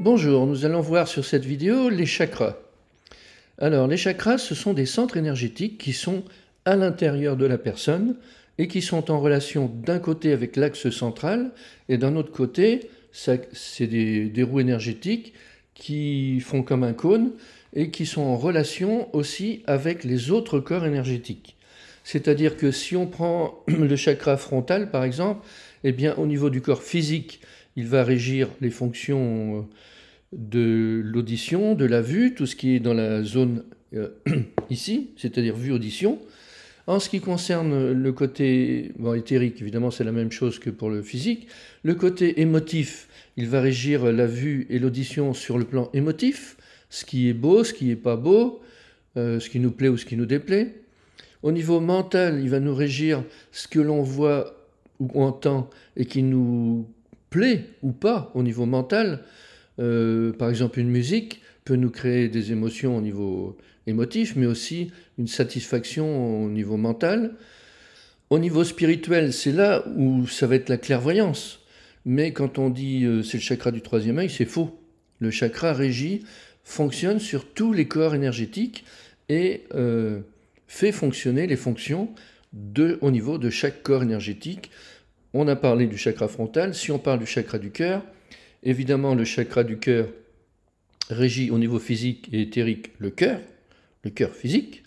Bonjour, nous allons voir sur cette vidéo les chakras. Alors, les chakras, ce sont des centres énergétiques qui sont à l'intérieur de la personne et qui sont en relation d'un côté avec l'axe central et d'un autre côté, c'est des roues énergétiques qui font comme un cône et qui sont en relation aussi avec les autres corps énergétiques. C'est-à-dire que si on prend le chakra frontal, par exemple, eh bien, au niveau du corps physique, il va régir les fonctions de l'audition, de la vue, tout ce qui est dans la zone ici, c'est-à-dire vue-audition. En ce qui concerne le côté éthérique, évidemment c'est la même chose que pour le physique. Le côté émotif, il va régir la vue et l'audition sur le plan émotif, ce qui est beau, ce qui n'est pas beau, ce qui nous plaît ou ce qui nous déplaît. Au niveau mental, il va nous régir ce que l'on voit ou entend et qui nous plaît ou pas au niveau mental. Par exemple, une musique peut nous créer des émotions au niveau émotif, mais aussi une satisfaction au niveau mental. Au niveau spirituel, c'est là où ça va être la clairvoyance. Mais quand on dit c'est le chakra du troisième œil, c'est faux. Le chakra régi fonctionne sur tous les corps énergétiques et fait fonctionner les fonctions au niveau de chaque corps énergétique. On a parlé du chakra frontal. Si on parle du chakra du cœur, évidemment, le chakra du cœur régit au niveau physique et éthérique le cœur physique.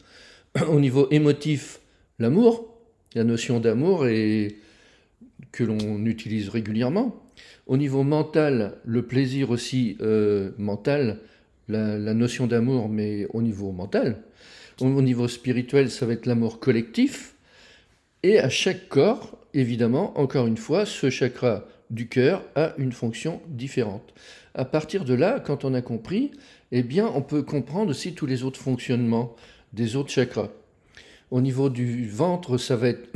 Au niveau émotif, l'amour, la notion d'amour que l'on utilise régulièrement. Au niveau mental, le plaisir aussi mental, la notion d'amour, mais au niveau mental. Au niveau spirituel, ça va être l'amour collectif. Et à chaque corps, évidemment, encore une fois, ce chakra du cœur a une fonction différente. À partir de là, quand on a compris, eh bien, on peut comprendre aussi tous les autres fonctionnements des autres chakras. Au niveau du ventre, ça va être,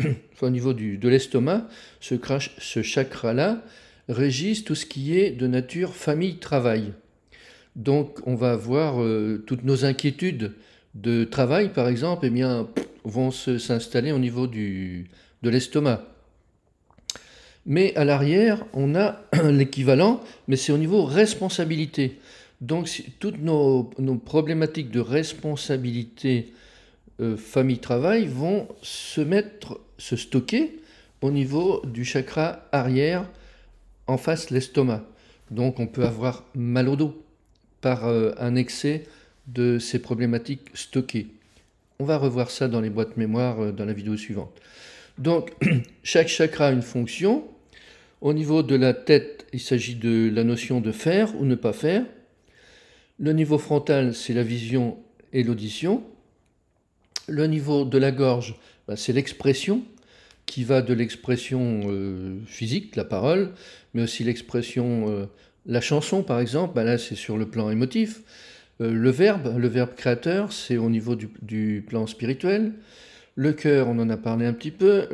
au niveau de l'estomac, ce chakra-là régit tout ce qui est de nature famille-travail. Donc, on va avoir toutes nos inquiétudes de travail, par exemple, eh bien, vont s'installer au niveau de l'estomac. Mais à l'arrière, on a l'équivalent, mais c'est au niveau responsabilité. Donc, toutes nos problématiques de responsabilité famille-travail vont se stocker au niveau du chakra arrière en face l'estomac. Donc, on peut avoir mal au dos par un excès de ces problématiques stockées. On va revoir ça dans les boîtes mémoire dans la vidéo suivante. Donc, chaque chakra a une fonction. Au niveau de la tête, il s'agit de la notion de faire ou ne pas faire. Le niveau frontal, c'est la vision et l'audition. Le niveau de la gorge, c'est l'expression, qui va de l'expression physique, la parole, mais aussi l'expression, la chanson par exemple, là c'est sur le plan émotif. Le verbe créateur, c'est au niveau du plan spirituel. Le cœur, on en a parlé un petit peu.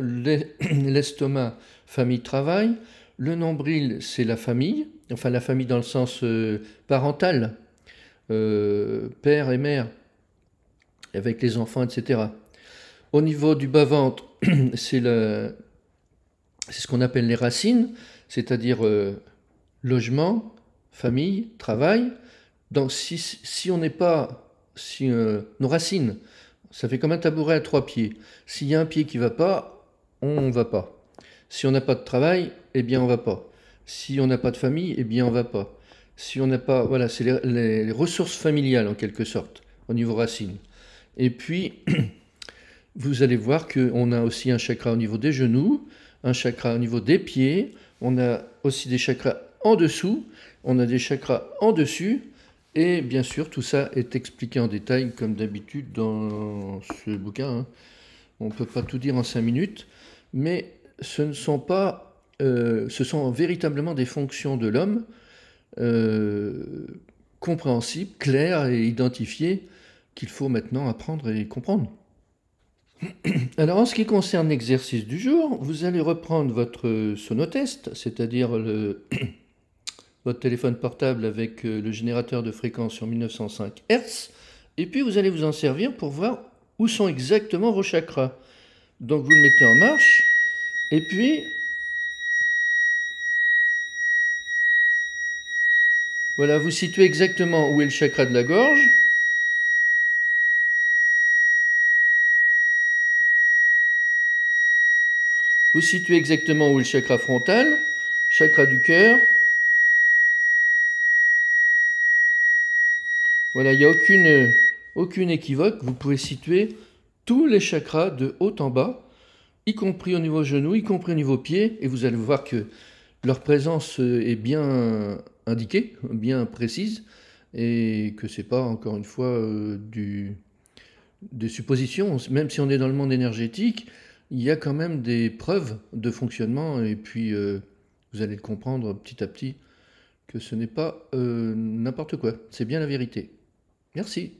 L'estomac, famille-travail. Le nombril, c'est la famille. Enfin, la famille dans le sens parental. Père et mère, avec les enfants, etc. Au niveau du bas-ventre, c'est ce qu'on appelle les racines, c'est-à-dire logement, famille, travail. Donc, si on n'est pas... nos racines, ça fait comme un tabouret à 3 pieds. S'il y a un pied qui ne va pas, on ne va pas. Si on n'a pas de travail, eh bien on ne va pas. Si on n'a pas de famille, eh bien on ne va pas. Si on n'a pas... Voilà, c'est les ressources familiales en quelque sorte, au niveau racine. Et puis, vous allez voir qu'on a aussi un chakra au niveau des genoux, un chakra au niveau des pieds, on a aussi des chakras en dessous, on a des chakras en dessus, et bien sûr, tout ça est expliqué en détail, comme d'habitude, dans ce bouquin. On ne peut pas tout dire en 5 minutes, mais ce sont véritablement des fonctions de l'homme, compréhensibles, claires et identifiées, qu'il faut maintenant apprendre et comprendre. Alors, en ce qui concerne l'exercice du jour, vous allez reprendre votre sonotest, c'est-à-dire votre téléphone portable avec le générateur de fréquence sur 1905 Hz, et puis vous allez vous en servir pour voir où sont exactement vos chakras. Donc vous le mettez en marche, et puis Voilà, vous situez exactement où est le chakra de la gorge. Vous situez exactement où est le chakra frontal, chakra du cœur. Voilà, il n'y a aucune équivoque. Vous pouvez situer tous les chakras de haut en bas, y compris au niveau genou, y compris au niveau pied, et vous allez voir que leur présence est bien indiquée, bien précise, et que c'est pas, encore une fois, des suppositions. Même si on est dans le monde énergétique, il y a quand même des preuves de fonctionnement, et puis vous allez le comprendre petit à petit, que ce n'est pas n'importe quoi, c'est bien la vérité. Merci.